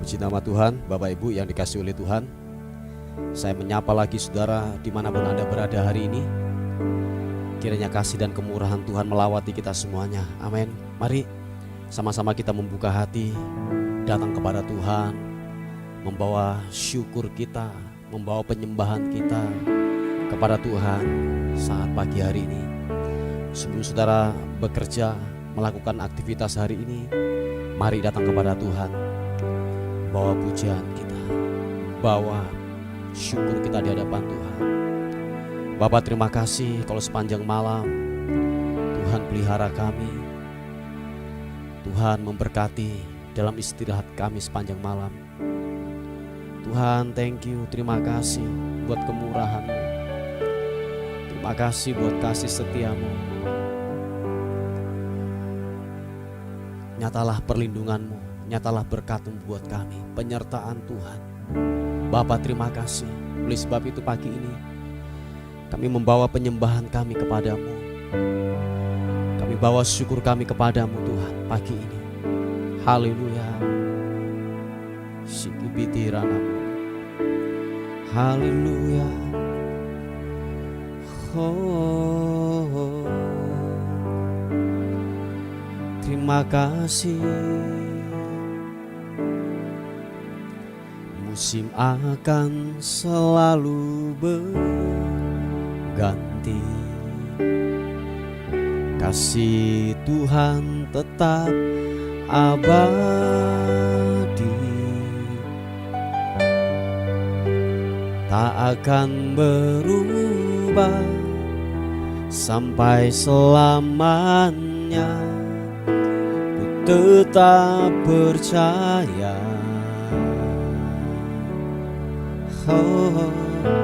Puji nama Tuhan, Bapak Ibu yang dikasihi oleh Tuhan. Saya menyapa lagi saudara dimanapun Anda berada hari ini. Kiranya kasih dan kemurahan Tuhan melawati kita semuanya. Amin. Mari sama-sama kita membuka hati, datang kepada Tuhan, membawa syukur kita, membawa penyembahan kita kepada Tuhan saat pagi hari ini. Sebelum saudara bekerja, melakukan aktivitas hari ini, mari datang kepada Tuhan, bawa pujian kita, bawa syukur kita di hadapan Tuhan. Bapa, terima kasih kalau sepanjang malam Tuhan pelihara kami, Tuhan memberkati dalam istirahat kami sepanjang malam. Tuhan, thank you, terima kasih buat kemurahan-Mu, terima kasih buat kasih setia-Mu. Nyatalah perlindungan-Mu, nyatalah berkat-Mu buat kami, penyertaan Tuhan. Bapa, terima kasih. Oleh sebab itu pagi ini kami membawa penyembahan kami kepadamu, kami bawa syukur kami kepadamu Tuhan pagi ini. Haleluya. Sikibitiranamu. Haleluya. Oh, terima kasih. Musim akan selalu berganti, kasih Tuhan tetap abadi, tak akan berubah sampai selamanya. Ku tetap percaya. Oh,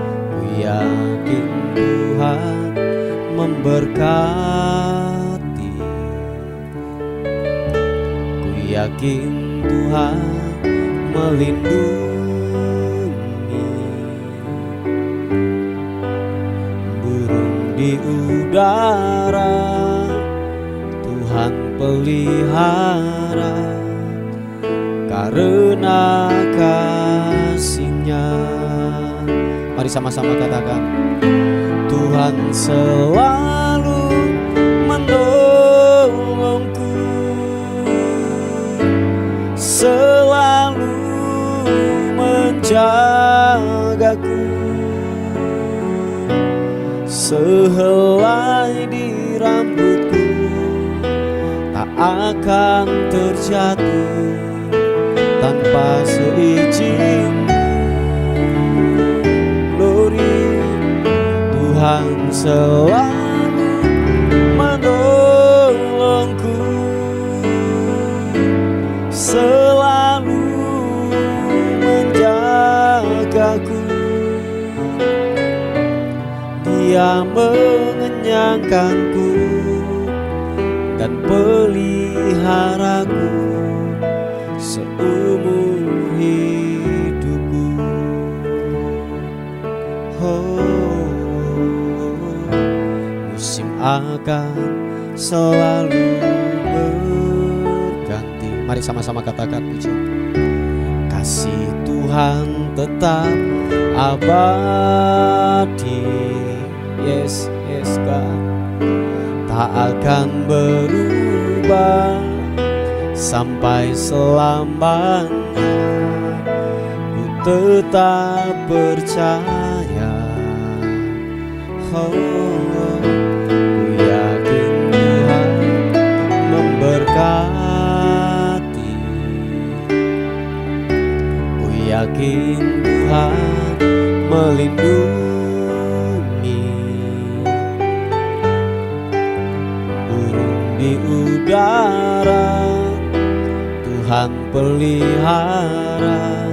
ku yakin Tuhan memberkati, ku yakin Tuhan melindungi. Burung di udara Tuhan pelihara, karena kasih-Nya. Mari sama-sama katakan, Tuhan selalu menolongku, selalu menjagaku, sehelai di rambutku tak akan terjatuh tanpa seizin. Tuhan selalu menolongku, selalu menjagaku. Dia mengenyangkanku dan peliharaku seumur hidupku. Akan selalu berganti. Mari sama-sama katakan puji. Kasih Tuhan tetap abadi. Yes, yes God. Tak akan berubah sampai selamanya. Ku tetap percaya. Oh, berkati, ku yakin Tuhan melindungi. Burung di udara Tuhan pelihara,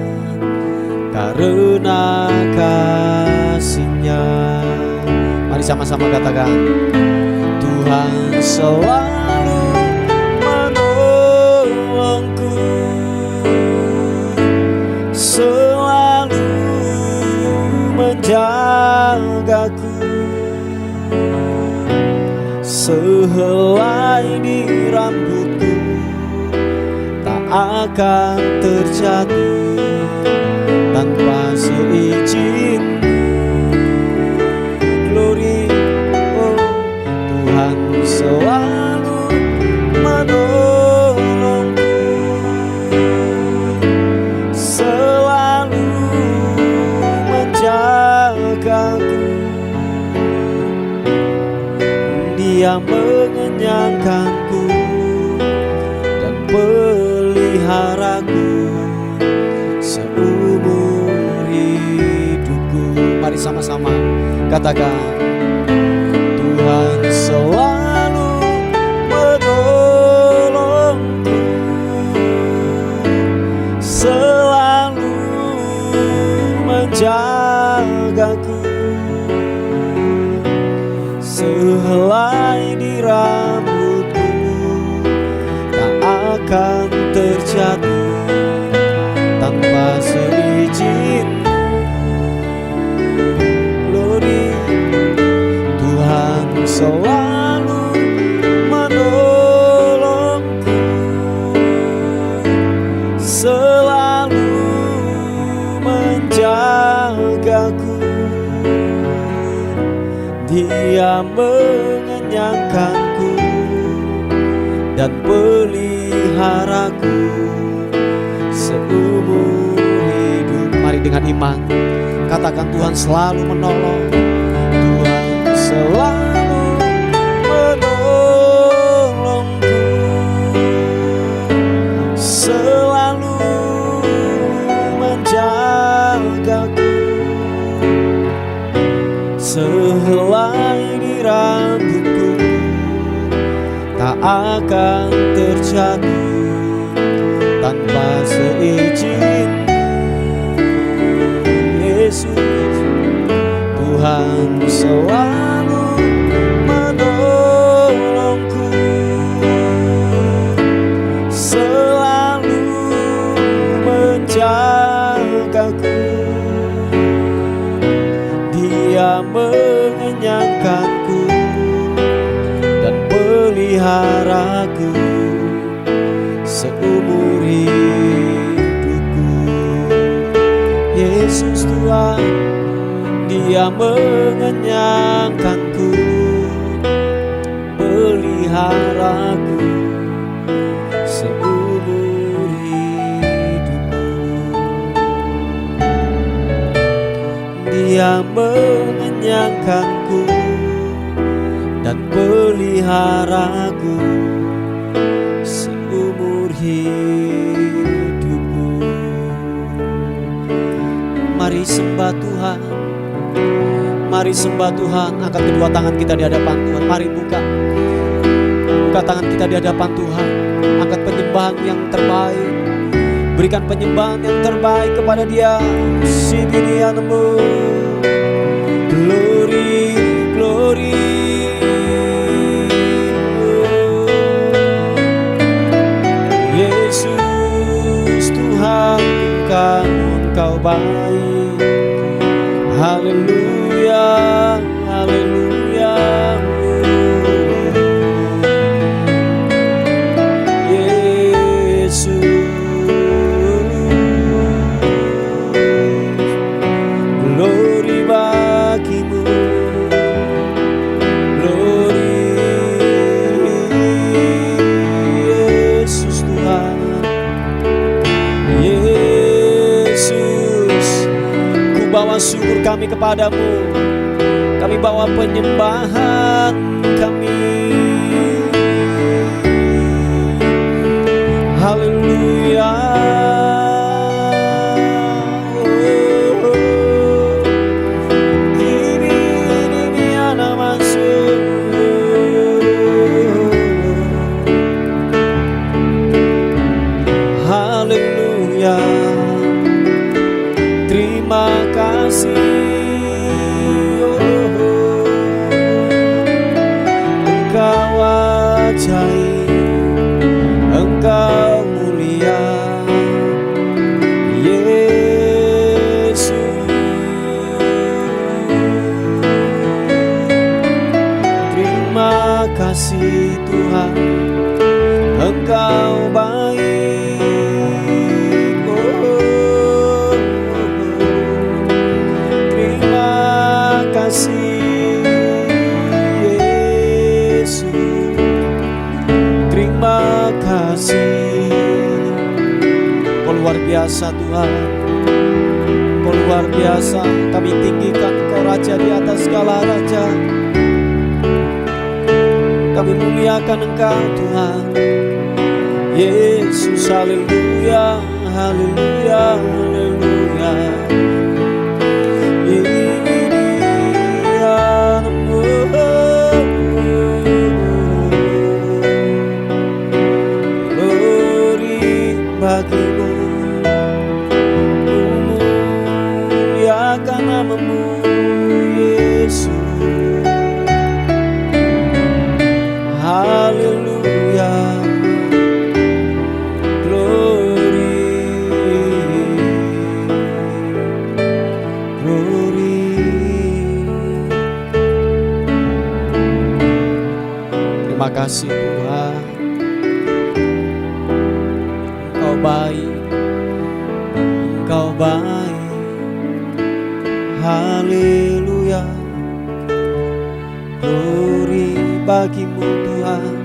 karena kasih-Nya. Mari sama-sama katakan, Tuhan selalu menolongku, selalu menjagaku, sehelai di rambutku tak akan terjatuh tanpa seizin. Glory, oh Tuhan selalu menolongku, selalu menjagaku. Dia mengenyangkanku dan peliharaku seumur hidupku. Mari sama-sama katakan, Tuhan selalu menolongku, selalu menjagaku. Sehelai di rambutku tak akan terjatuh tanpa seizin. Glory, Tuhan selalu menolongku, selalu menjagaku. Dia mengenyangkanku dan peliharaku seumur hidup. Mari dengan iman katakan, Tuhan selalu menolong, Tuhan selalu menolongku, selalu menjagaku. Sehelai di rambutku tak akan terjatuh tanpa seizin. Yesus, Tuhan selalu menolongku, selalu menjagaku. Dia mengenyangkanku dan peliharaku seumur hidupku. Yesus Tuhan, Dia mengenyangkanku, peliharaku seumur hidupku. Dia mengenyangkanku dan peliharaku seumur hidupku. Mari sembah Tuhan, mari sembah Tuhan. Angkat kedua tangan kita di hadapan Tuhan. Mari buka tangan kita di hadapan Tuhan. Angkat penyembahan yang terbaik, berikan penyembahan yang terbaik kepada Dia. Sidinianmu, glory, glory. Yesus Tuhan, Engkau baik. Haleluya, haleluya. Syukur kami kepadamu, kami bawa penyembahan kami. Haleluya. Ini anak masuk. Haleluya. Terima kasih, Engkau ajaib, Engkau mulia, Yesus. Terima kasih Tuhan, Engkau baik. Yesus. Terima kasih. Kau luar biasa Tuhan, Kau luar biasa. Kami tinggikan Kau Raja di atas segala raja. Kami muliakan Engkau Tuhan Yesus. Haleluya, haleluya, haleluya. Bagimu, muliakan namamu Yesus. Haleluya, glory, glory. Terima kasih Tuhan, Engkau baik, Engkau baik. Haleluya, glory bagimu Tuhan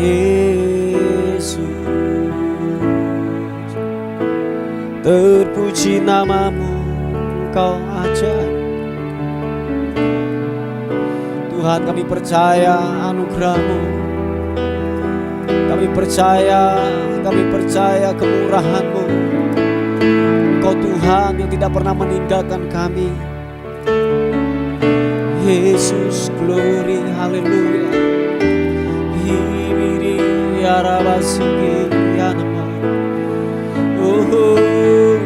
Yesus. Terpuji namamu, Engkau ajaib Tuhan. Kami percaya anugerah-Mu, kami percaya kemurahan-Mu. Engkau Tuhan yang tidak pernah meninggalkan kami. Yesus, glory, haleluya. Hibiri ya rabasiki ya nama. Oh,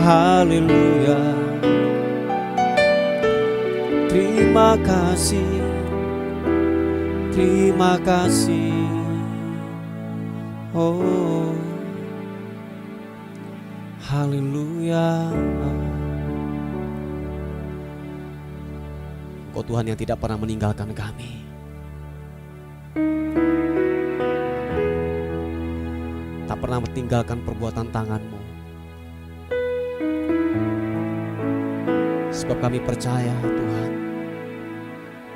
haleluya. Terima kasih, terima kasih. Oh, haleluya. Engkau Tuhan yang tidak pernah meninggalkan kami. Tak pernah meninggalkan perbuatan tangan-Mu. Sebab kami percaya Tuhan,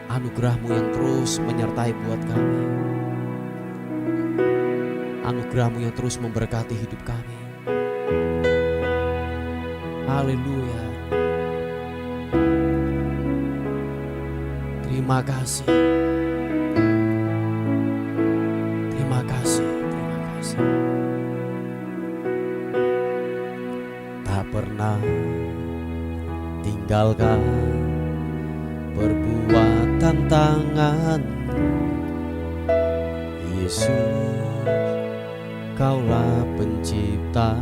anugerah-Mu yang terus menyertai buat kami. Anugerah-Mu yang terus memberkati hidup kami. Haleluya. Terima kasih. Terima kasih, terima kasih. Tak pernah tinggalkan perbuatan tangan Yesus, Kaulah pencipta.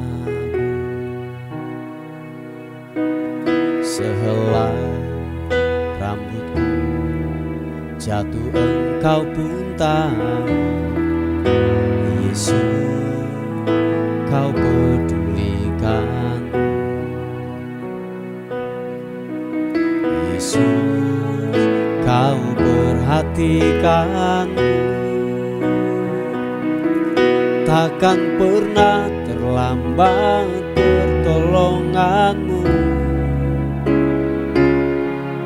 Sehelai rambutku jatuh Engkau pun tahu. Yesus, Kau pedulikan. Yesus, Kau perhatikan. Takkan pernah terlambat pertolongan-Mu.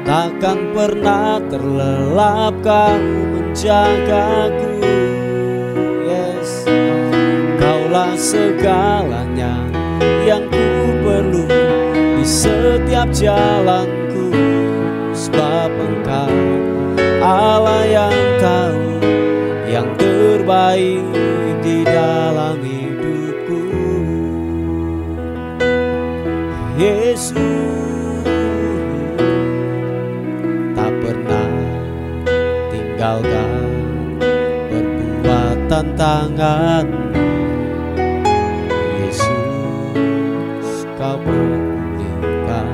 Takkan pernah terlelap Kau menjagaku. Yes, Kaulah segalanya yang ku perlu di setiap jalanku. Sebab Engkau Allah yang tahu yang terbaik di dalam hidupku. Yesus, tak pernah tinggalkan perbuatan tangan. Yesus, Kau pedulikan.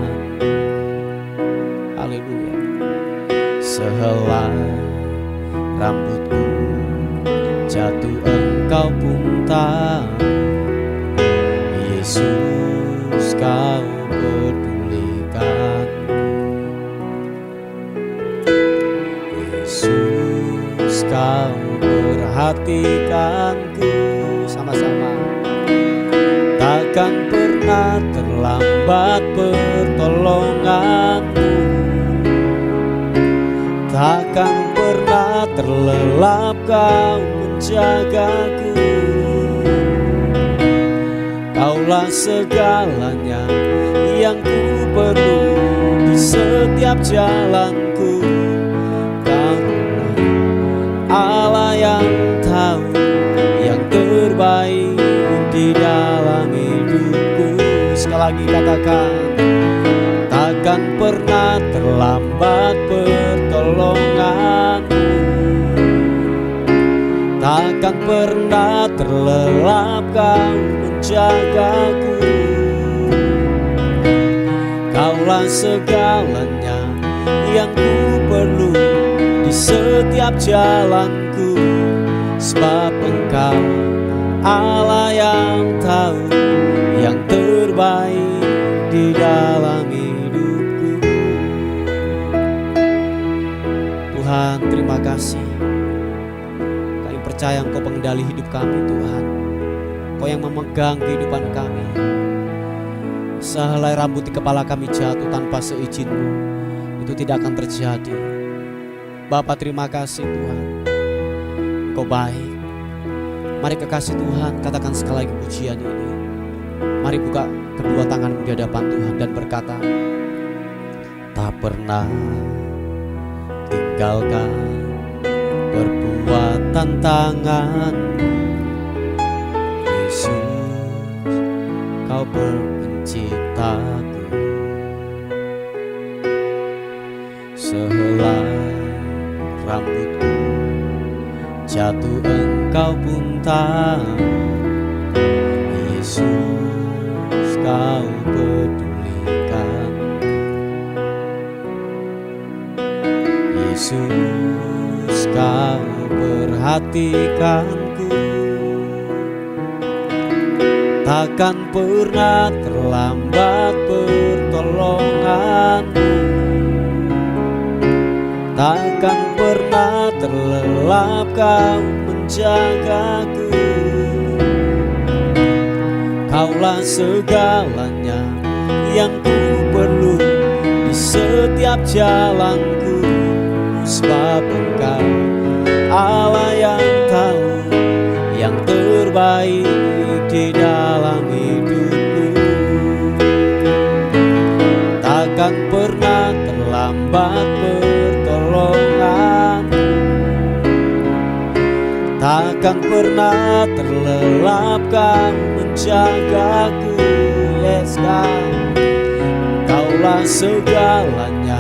Haleluya. Sehelai rambutku jatuh Engkau pun tahu. Yesus, Kau pedulikan. Yesus, Kau perhatikanku. Sama-sama. Takkan pernah terlambat pertolongan-Mu. terlelap Kau menjagaku. Kaulah segalanya yang ku perlu di setiap jalanku. Karena Allah yang tahu yang terbaik di dalam hidupku. Sekali lagi katakan, takkan pernah terlambat pertolonganmu, takkan pernah terlelap Kau menjagaku. Kaulah segalanya yang ku perlu di setiap jalanku. Sebab Engkau Allah yang tahu yang terbaik di dalam hidupku. Tuhan, terima kasih. Kami percaya Engkau pengendali hidup kami, Tuhan. Engkau yang memegang kehidupan kami. Sehelai rambut di kepala kami jatuh tanpa seizin-Mu, itu tidak akan terjadi. Bapa, terima kasih Tuhan, Engkau baik. Mari kekasih Tuhan, katakan sekali lagi pujian ini. Mari buka kedua tanganmu di hadapan Tuhan dan berkata, tak pernah tinggalkan perbuatan tangan-Mu, Yesus, Kau penciptaku. Sehelai rambutku jatuh Engkau pun tahu, Yesus, Kau pedulikan. Yesus, Kau perhatikanku. Takkan pernah terlambat pertolongan-Mu, takkan pernah terlelap Kau menjagaku. Kaulah segalanya yang ku perlu di setiap jalanku. Sebab Engkau Allah yang tahu yang terbaik di dalam hidupku. Takkan pernah terlambat pertolongan, takkan pernah terlelap Kau menjagaku. Yes God, Kaulah segalanya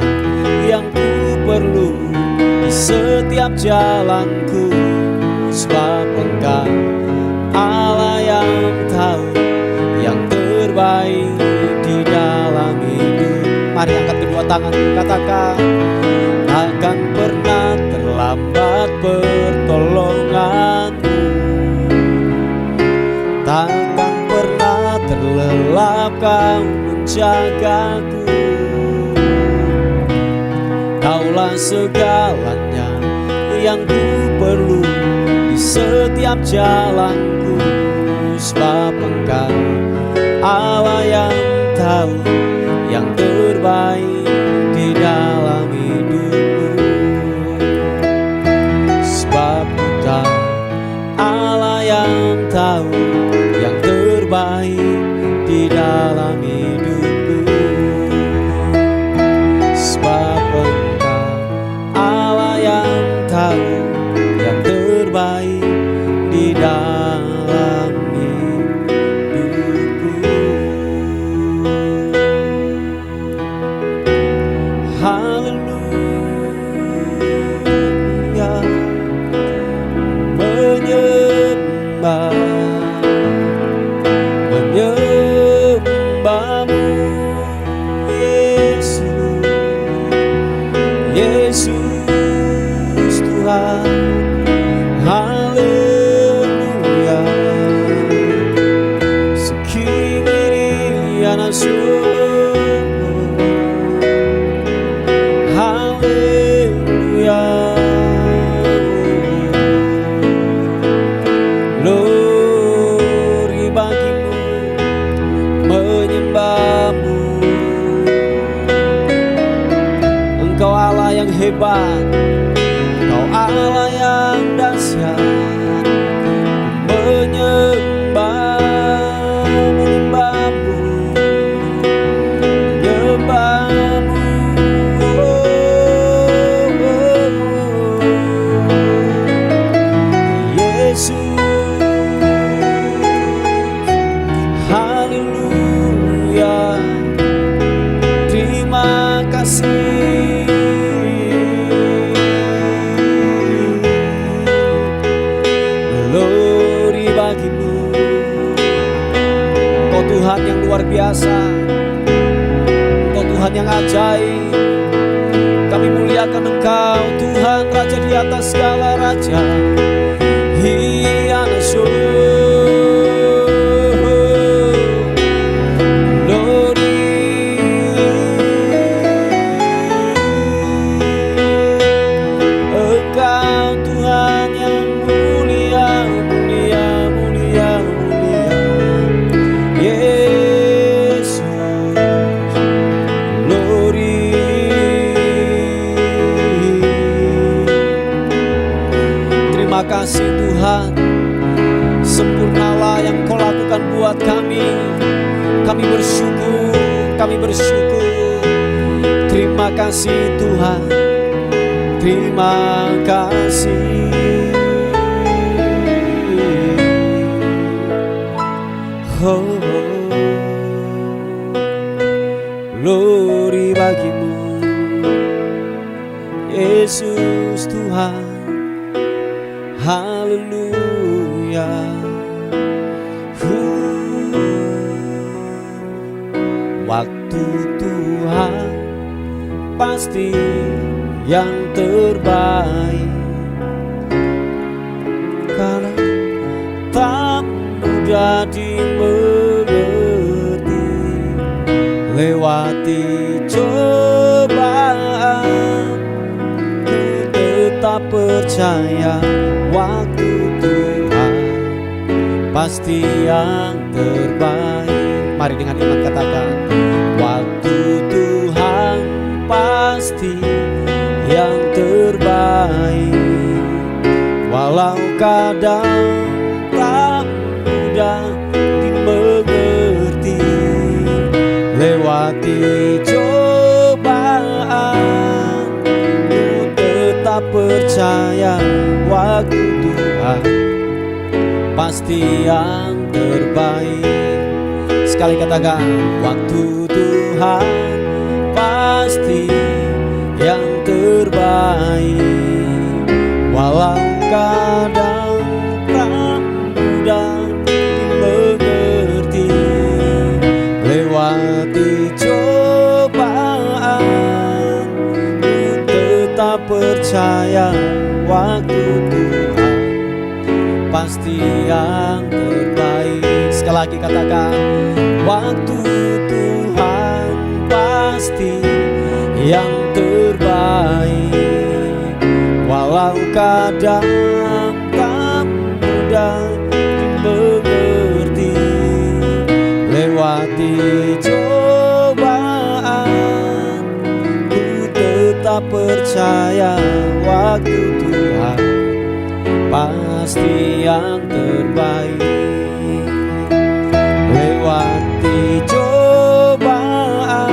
yang ku perlu di setiap jalanku. Sebab Engkau Allah yang tahu yang terbaik di dalam hidup. Mari angkat kedua tangan, katakan, takkan pernah terlambat pertolongan-Mu, takkan pernah terlelap Kau menjagaku. Kaulah segalanya yang ku perlu di setiap jalanku. Sebab Engkau Allah yang tahu yang terbaik di dalam hidupku. Sebab Engkau Allah yang tahu yang terbaik di dalam hidupku. Sebab Engkau Allah yang tahu yang terbaik di dalam hidupku. Haleluya, menyembah-Mu Yesus, Yesus Tuhan. Haleluya, sekini anasun. Haleluya, glory bagimu, menyembah-Mu. Engkau Allah yang hebat, Engkau Allah yang dahsyat, menyembah, menyembahmu, menyembahmu, Yesus. Haleluya, terima kasih. Glory bagimu, Kau Tuhan yang luar biasa, Kau Tuhan yang ajaib. Kami muliakan Engkau Tuhan, Raja di atas segala raja. Hianasu, glory. Engkau Tuhan yang mulia, mulia, mulia, mulia. Yesus, glory. Terima kasih Tuhan, sempurnalah yang Kau lakukan buat kami. Kami bersyukur, kami bersyukur. Terima kasih Tuhan, terima kasih. Oh, glory bagimu, Yesus Tuhan. Haleluya. Waktu Tuhan pasti yang terbaik, karena tak mudah dimengerti. Lewati cobaan, ku tetap percaya. Waktu Tuhan pasti yang terbaik. Mari dengan iman katakan, waktu Tuhan pasti yang terbaik. Walau kadang tak mudah dimengerti. Lewati cobaan, ku tetap percaya. Waktu Tuhan pasti yang terbaik. Sekali katakan, waktu Tuhan pasti yang terbaik. Walau kadang tak mudah dimengerti. Lewati cobaan, ku tetap percaya. Waktu Tuhan pasti yang terbaik. Sekali lagi katakan, waktu Tuhan pasti yang terbaik. Walau kadang tak mudah dimengerti. Lewati cobaan, ku tetap percaya. Waktu Tuhan pasti yang terbaik. Lewati cobaan,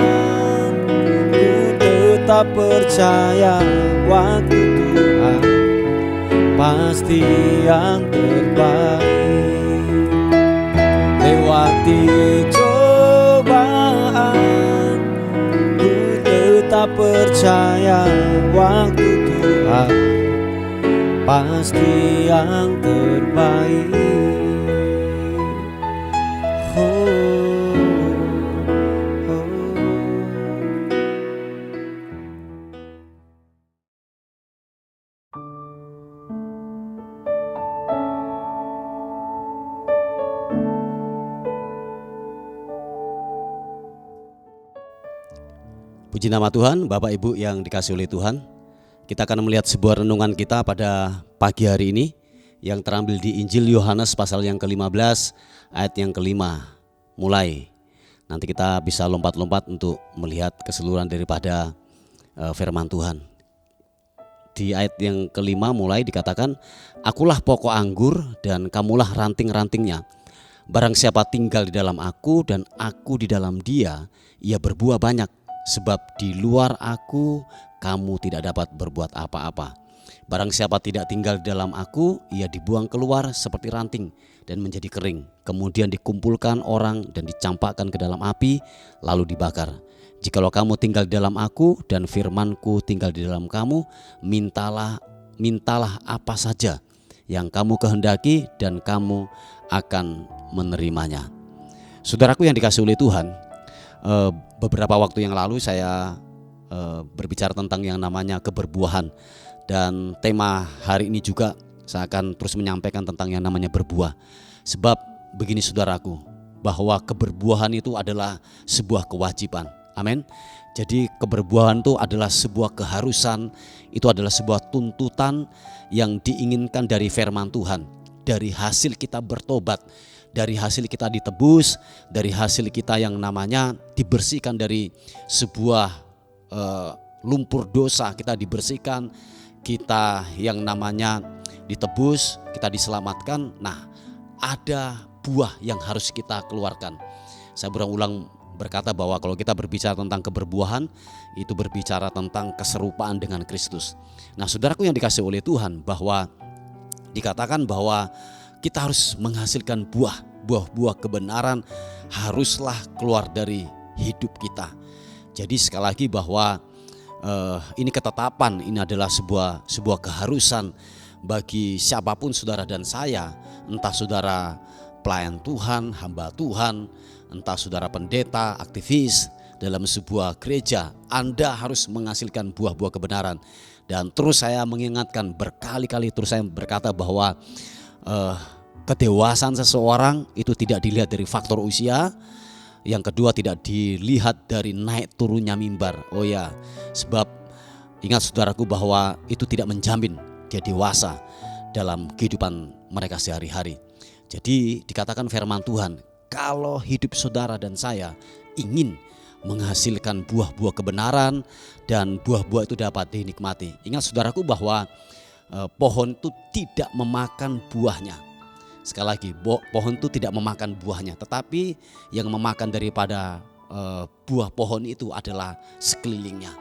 ku tetap percaya. Waktu Tuhan pasti yang terbaik. Lewati cobaan, ku tetap percaya. Waktu Tuhan pasti yang terbaik. Puji nama Tuhan, Bapak Ibu yang dikasihi oleh Tuhan. Kita akan melihat sebuah renungan kita pada pagi hari ini yang terambil di Injil Yohanes pasal yang ke-15 ayat yang ke-5 mulai. Nanti kita bisa lompat-lompat untuk melihat keseluruhan daripada firman Tuhan. di ayat yang kelima mulai dikatakan, akulah pokok anggur dan kamulah ranting-rantingnya. Barang siapa tinggal di dalam aku dan aku di dalam dia, ia berbuah banyak. Sebab di luar aku kamu tidak dapat berbuat apa-apa. Barang siapa tidak tinggal di dalam aku, ia dibuang keluar seperti ranting dan menjadi kering. Kemudian dikumpulkan orang dan dicampakkan ke dalam api, lalu dibakar. Jikalau kamu tinggal di dalam aku dan firmanku tinggal di dalam kamu, mintalah apa saja yang kamu kehendaki dan kamu akan menerimanya. Saudaraku yang dikasihi oleh Tuhan, beberapa waktu yang lalu saya berbicara tentang yang namanya keberbuahan. Dan tema hari ini juga saya akan terus menyampaikan tentang yang namanya berbuah. Sebab begini saudaraku, bahwa keberbuahan itu adalah sebuah kewajiban. Amin. Jadi keberbuahan itu adalah sebuah keharusan, itu adalah sebuah tuntutan yang diinginkan dari firman Tuhan. Dari hasil kita bertobat, dari hasil kita ditebus, dari hasil kita yang namanya dibersihkan dari sebuah lumpur dosa, kita dibersihkan, kita yang namanya ditebus, kita diselamatkan. Nah, ada buah yang harus kita keluarkan. Saya berulang-ulang berkata bahwa kalau kita berbicara tentang keberbuahan, itu berbicara tentang keserupaan dengan Kristus. Nah, saudaraku yang dikasihi oleh Tuhan, bahwa dikatakan bahwa kita harus menghasilkan buah-buah kebenaran haruslah keluar dari hidup kita. Jadi sekali lagi bahwa ini ketetapan, ini adalah sebuah keharusan bagi siapapun saudara dan saya, entah saudara pelayan Tuhan, hamba Tuhan, entah saudara pendeta, aktivis dalam sebuah gereja, Anda harus menghasilkan buah-buah kebenaran. Dan terus saya mengingatkan berkali-kali, terus saya berkata bahwa kedewasaan seseorang itu tidak dilihat dari faktor usia. Yang kedua, tidak dilihat dari naik turunnya mimbar. Oh ya, sebab ingat saudaraku bahwa itu tidak menjamin dia dewasa dalam kehidupan mereka sehari-hari. Jadi dikatakan firman Tuhan, kalau hidup saudara dan saya ingin menghasilkan buah-buah kebenaran dan buah-buah itu dapat dinikmati. Ingat saudaraku bahwa pohon itu tidak memakan buahnya. Sekali lagi, pohon itu tidak memakan buahnya, tetapi yang memakan daripada buah pohon itu adalah sekelilingnya.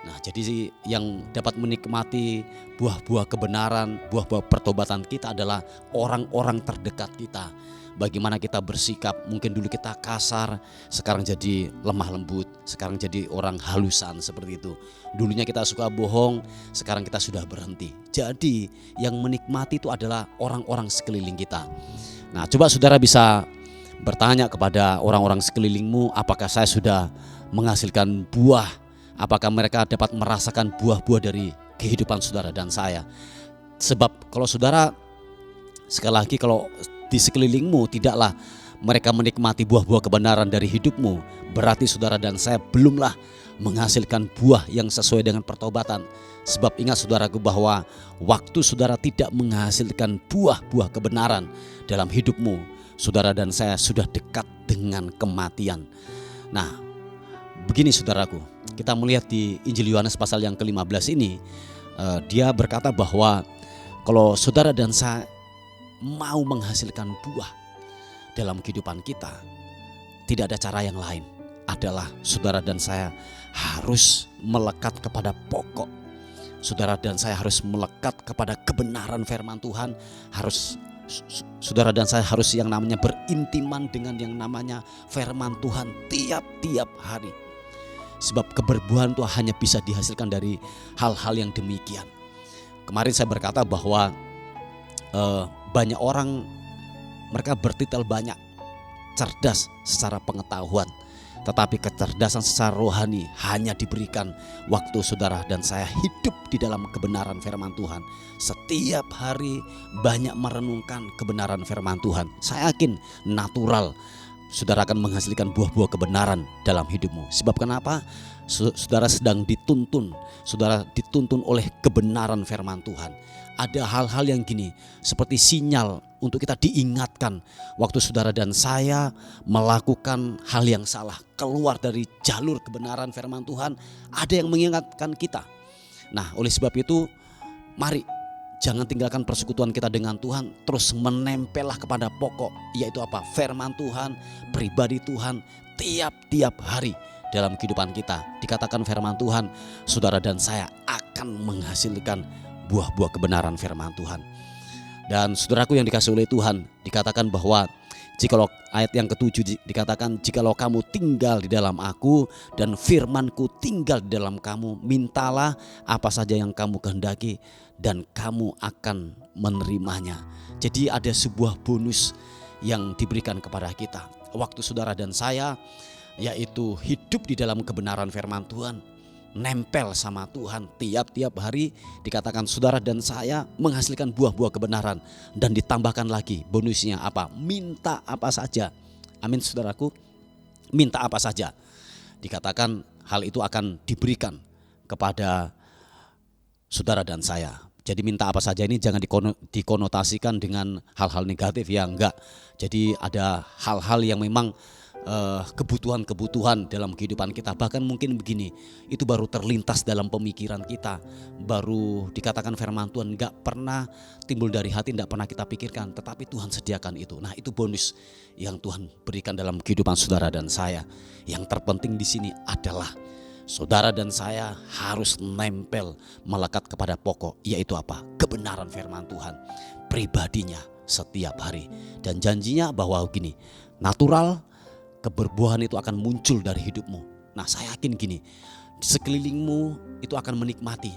Nah, jadi yang dapat menikmati buah-buah kebenaran, buah-buah pertobatan kita adalah orang-orang terdekat kita. Bagaimana kita bersikap, mungkin dulu kita kasar, sekarang jadi lemah lembut, sekarang jadi orang halusan seperti itu. Dulunya kita suka bohong, sekarang kita sudah berhenti. Jadi yang menikmati itu adalah orang-orang sekeliling kita. Nah, coba saudara bisa bertanya kepada orang-orang sekelilingmu, apakah saya sudah menghasilkan buah? Apakah mereka dapat merasakan buah-buah dari kehidupan saudara dan saya? Sebab kalau saudara, sekali lagi, kalau di sekelilingmu tidaklah mereka menikmati buah-buah kebenaran dari hidupmu, berarti saudara dan saya belumlah menghasilkan buah yang sesuai dengan pertobatan. Sebab ingat saudaraku bahwa waktu saudara tidak menghasilkan buah-buah kebenaran dalam hidupmu, saudara dan saya sudah dekat dengan kematian. Nah, begini saudaraku, kita melihat di Injil Yohanes pasal yang ke-15 ini, dia berkata bahwa kalau saudara dan saya mau menghasilkan buah dalam kehidupan kita, tidak ada cara yang lain, adalah saudara dan saya harus melekat kepada pokok. Saudara dan saya harus melekat kepada kebenaran firman Tuhan. Saudara dan saya harus yang namanya berintiman dengan yang namanya firman Tuhan tiap-tiap hari. Sebab keberbuahan itu hanya bisa dihasilkan dari hal-hal yang demikian. Kemarin saya berkata bahwa banyak orang, mereka bertitel banyak, cerdas secara pengetahuan, tetapi kecerdasan secara rohani hanya diberikan waktu saudara dan saya hidup di dalam kebenaran firman Tuhan. Setiap hari banyak merenungkan kebenaran firman Tuhan. Saya yakin natural saudara akan menghasilkan buah-buah kebenaran dalam hidupmu. Sebab kenapa? Saudara sedang dituntun, saudara dituntun oleh kebenaran firman Tuhan. Ada hal-hal yang gini, seperti sinyal untuk kita diingatkan waktu saudara dan saya melakukan hal yang salah, keluar dari jalur kebenaran firman Tuhan, ada yang mengingatkan kita. Nah, oleh sebab itu Mari jangan tinggalkan persekutuan kita dengan Tuhan, terus menempellah kepada pokok, yaitu apa? Firman Tuhan, pribadi Tuhan tiap-tiap hari dalam kehidupan kita. Dikatakan firman Tuhan, saudara dan saya akan menghasilkan buah-buah kebenaran firman Tuhan. Dan saudaraku yang dikasihi oleh Tuhan, dikatakan bahwa jikalau ayat yang ke-7 dikatakan, jikalau kamu tinggal di dalam aku dan firmanku tinggal di dalam kamu, mintalah apa saja yang kamu kehendaki dan kamu akan menerimanya. Jadi ada sebuah bonus yang diberikan kepada kita. Waktu saudara dan saya yaitu hidup di dalam kebenaran firman Tuhan, nempel sama Tuhan tiap-tiap hari, dikatakan saudara dan saya menghasilkan buah-buah kebenaran. Dan ditambahkan lagi bonusnya apa? Minta apa saja. Amin saudaraku, minta apa saja. Dikatakan hal itu akan diberikan kepada saudara dan saya. Jadi minta apa saja ini jangan dikonotasikan dengan hal-hal negatif ya, enggak. Jadi ada hal-hal yang memang kebutuhan-kebutuhan dalam kehidupan kita. Bahkan mungkin begini, itu baru terlintas dalam pemikiran kita, baru dikatakan firman Tuhan, enggak pernah timbul dari hati, enggak pernah kita pikirkan, tetapi Tuhan sediakan itu. Nah, itu bonus yang Tuhan berikan dalam kehidupan saudara dan saya. Yang terpenting di sini adalah saudara dan saya harus nempel, melekat kepada pokok, yaitu apa? Kebenaran firman Tuhan, pribadinya setiap hari. Dan janjinya bahwa gini, natural, keberbuahan itu akan muncul dari hidupmu. Nah, saya yakin gini, di sekelilingmu itu akan menikmati,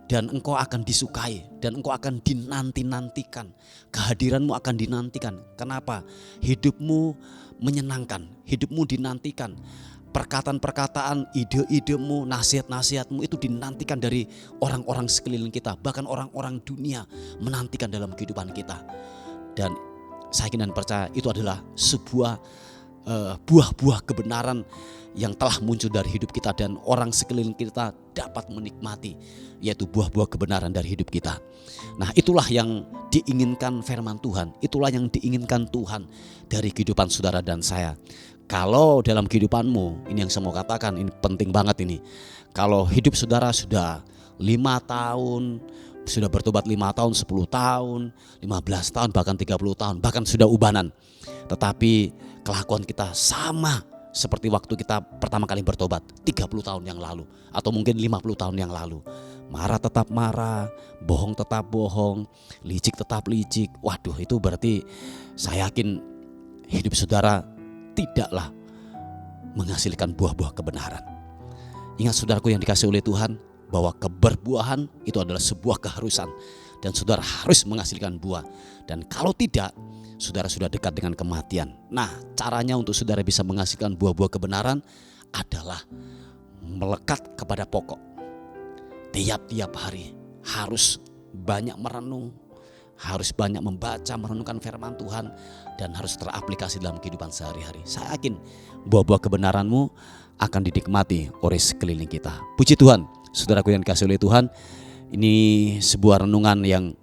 dan engkau akan disukai, dan engkau akan dinanti-nantikan. Kehadiranmu akan dinantikan. Kenapa? Hidupmu menyenangkan, hidupmu dinantikan. Perkataan-perkataan, ide-idemu, nasihat-nasihatmu itu dinantikan dari orang-orang sekeliling kita. Bahkan orang-orang dunia menantikan dalam kehidupan kita. Dan saya yakin dan percaya itu adalah sebuah buah-buah kebenaran yang telah muncul dari hidup kita, dan orang sekeliling kita dapat menikmati, yaitu buah-buah kebenaran dari hidup kita. Nah, itulah yang diinginkan firman Tuhan, itulah yang diinginkan Tuhan dari kehidupan saudara dan saya. Kalau dalam kehidupanmu, ini yang saya mau katakan, ini penting banget ini. Kalau hidup saudara sudah 5 tahun, sudah bertobat 5 tahun, 10 tahun, 15 tahun, bahkan 30 tahun, bahkan sudah ubanan, tetapi kelakuan kita sama seperti waktu kita pertama kali bertobat 30 tahun yang lalu, atau mungkin 50 tahun yang lalu. Marah tetap marah, bohong tetap bohong, licik tetap licik. Waduh, itu berarti saya yakin hidup saudara tidaklah menghasilkan buah-buah kebenaran. Ingat saudaraku yang dikasihi oleh Tuhan, bahwa keberbuahan itu adalah sebuah keharusan, dan saudara harus menghasilkan buah. Dan kalau tidak, saudara sudah dekat dengan kematian. Nah, caranya untuk saudara bisa menghasilkan buah-buah kebenaran adalah melekat kepada pokok. Tiap-tiap hari harus banyak merenung, harus banyak membaca, merenungkan firman Tuhan, dan harus teraplikasi dalam kehidupan sehari-hari. Saya yakin buah-buah kebenaranmu akan dinikmati oleh sekeliling kita. Puji Tuhan, saudaraku yang dikasihi oleh Tuhan, ini sebuah renungan yang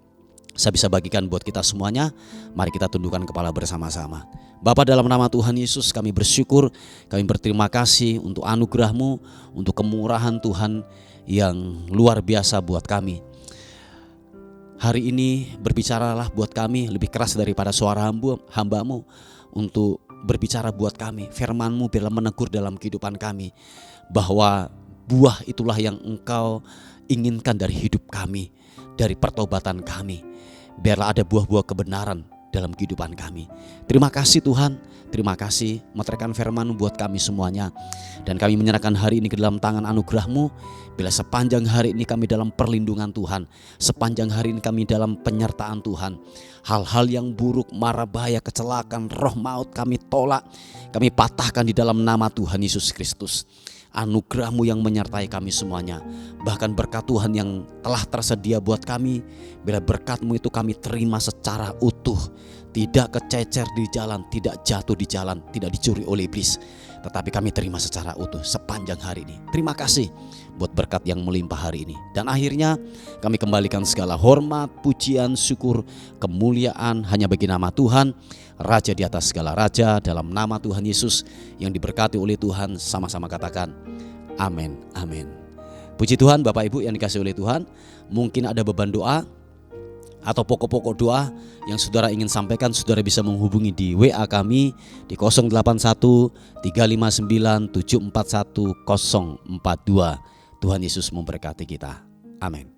saya bisa bagikan buat kita semuanya. Mari kita tundukkan kepala bersama-sama. Bapa, dalam nama Tuhan Yesus kami bersyukur, kami berterima kasih untuk anugerah-Mu, untuk kemurahan Tuhan yang luar biasa buat kami. Hari ini berbicaralah buat kami lebih keras daripada suara hamba-Mu, untuk berbicara buat kami. Firman-Mu biarlah menegur dalam kehidupan kami, bahwa buah itulah yang Engkau inginkan dari hidup kami, dari pertobatan kami. Biarlah ada buah-buah kebenaran dalam kehidupan kami. Terima kasih Tuhan, terima kasih meteraikan firman buat kami semuanya. Dan kami menyerahkan hari ini ke dalam tangan anugerah-Mu. Bila sepanjang hari ini kami dalam perlindungan Tuhan, sepanjang hari ini kami dalam penyertaan Tuhan, hal-hal yang buruk, mara bahaya, kecelakaan, roh maut kami tolak, kami patahkan di dalam nama Tuhan Yesus Kristus. Anugerah-Mu yang menyertai kami semuanya, bahkan berkat Tuhan yang telah tersedia buat kami, bila berkat-Mu itu kami terima secara utuh, tidak kececer di jalan, tidak jatuh di jalan, tidak dicuri oleh iblis, tetapi kami terima secara utuh sepanjang hari ini. Terima kasih buat berkat yang melimpah hari ini. Dan akhirnya kami kembalikan segala hormat, pujian, syukur, kemuliaan hanya bagi nama Tuhan, Raja di atas segala raja, dalam nama Tuhan Yesus yang diberkati oleh Tuhan. Sama-sama katakan amin, amin. Puji Tuhan, Bapak Ibu yang dikasihi oleh Tuhan, mungkin ada beban doa atau pokok-pokok doa yang saudara ingin sampaikan, saudara bisa menghubungi di WA kami di 081 359 741 042. Tuhan Yesus memberkati kita. Amin.